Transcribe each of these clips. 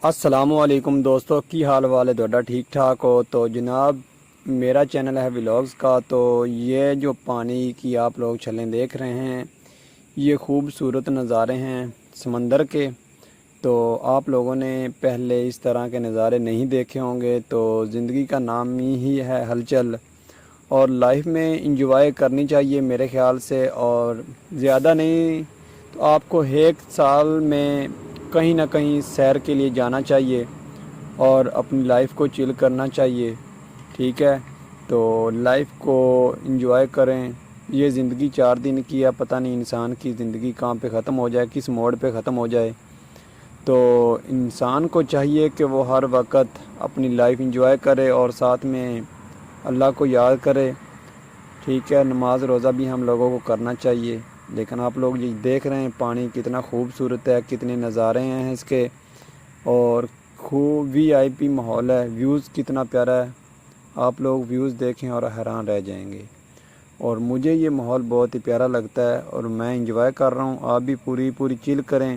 السلام علیکم دوستو کی حال والے دوڑا ٹھیک ٹھاک ہو تو جناب میرا چینل ہے ولاگز کا۔ تو یہ جو پانی کی آپ لوگ چھلیں دیکھ رہے ہیں یہ خوبصورت نظارے ہیں سمندر کے۔ تو آپ لوگوں نے پہلے اس طرح کے نظارے نہیں دیکھے ہوں گے۔ تو زندگی کا نام ہی ہے ہلچل اور لائف میں انجوائے کرنی چاہیے میرے خیال سے، اور زیادہ نہیں تو آپ کو ایک سال میں کہیں نہ کہیں سیر کے لیے جانا چاہیے اور اپنی لائف کو چل کرنا چاہیے، ٹھیک ہے؟ تو لائف کو انجوائے کریں۔ یہ زندگی 4 دن کی ہے، پتہ نہیں انسان کی زندگی کہاں پہ ختم ہو جائے، کس موڑ پہ ختم ہو جائے۔ تو انسان کو چاہیے کہ وہ ہر وقت اپنی لائف انجوائے کرے اور ساتھ میں اللہ کو یاد کرے، ٹھیک ہے؟ نماز روزہ بھی ہم لوگوں کو کرنا چاہیے۔ لیکن آپ لوگ یہ دیکھ رہے ہیں پانی کتنا خوبصورت ہے، کتنے نظارے ہیں اس کے، اور خوب وی آئی پی ماحول ہے، ویوز کتنا پیارا ہے۔ آپ لوگ ویوز دیکھیں اور حیران رہ جائیں گے، اور مجھے یہ ماحول بہت ہی پیارا لگتا ہے اور میں انجوائے کر رہا ہوں۔ آپ بھی پوری چل کریں،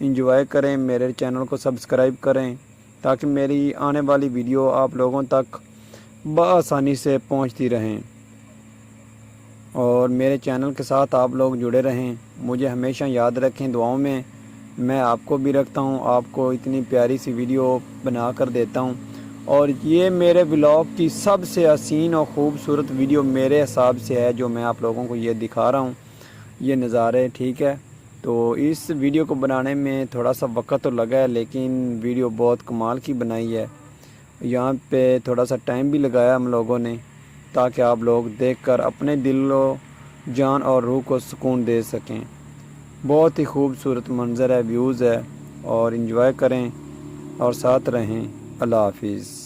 انجوائے کریں، میرے چینل کو سبسکرائب کریں تاکہ میری آنے والی ویڈیو آپ لوگوں تک بآسانی سے پہنچتی رہیں، اور میرے چینل کے ساتھ آپ لوگ جڑے رہیں۔ مجھے ہمیشہ یاد رکھیں دعاؤں میں آپ کو بھی رکھتا ہوں، آپ کو اتنی پیاری سی ویڈیو بنا کر دیتا ہوں، اور یہ میرے ولاگ کی سب سے حسین اور خوبصورت ویڈیو میرے حساب سے ہے جو میں آپ لوگوں کو یہ دکھا رہا ہوں، یہ نظارے، ٹھیک ہے؟ تو اس ویڈیو کو بنانے میں تھوڑا سا وقت تو لگا ہے، لیکن ویڈیو بہت کمال کی بنائی ہے۔ یہاں پہ تھوڑا سا ٹائم بھی لگایا ہم لوگوں نے تاکہ آپ لوگ دیکھ کر اپنے دل و جان اور روح کو سکون دے سکیں۔ بہت ہی خوبصورت منظر ہے، ویوز ہے، اور انجوائے کریں اور ساتھ رہیں۔ اللہ حافظ۔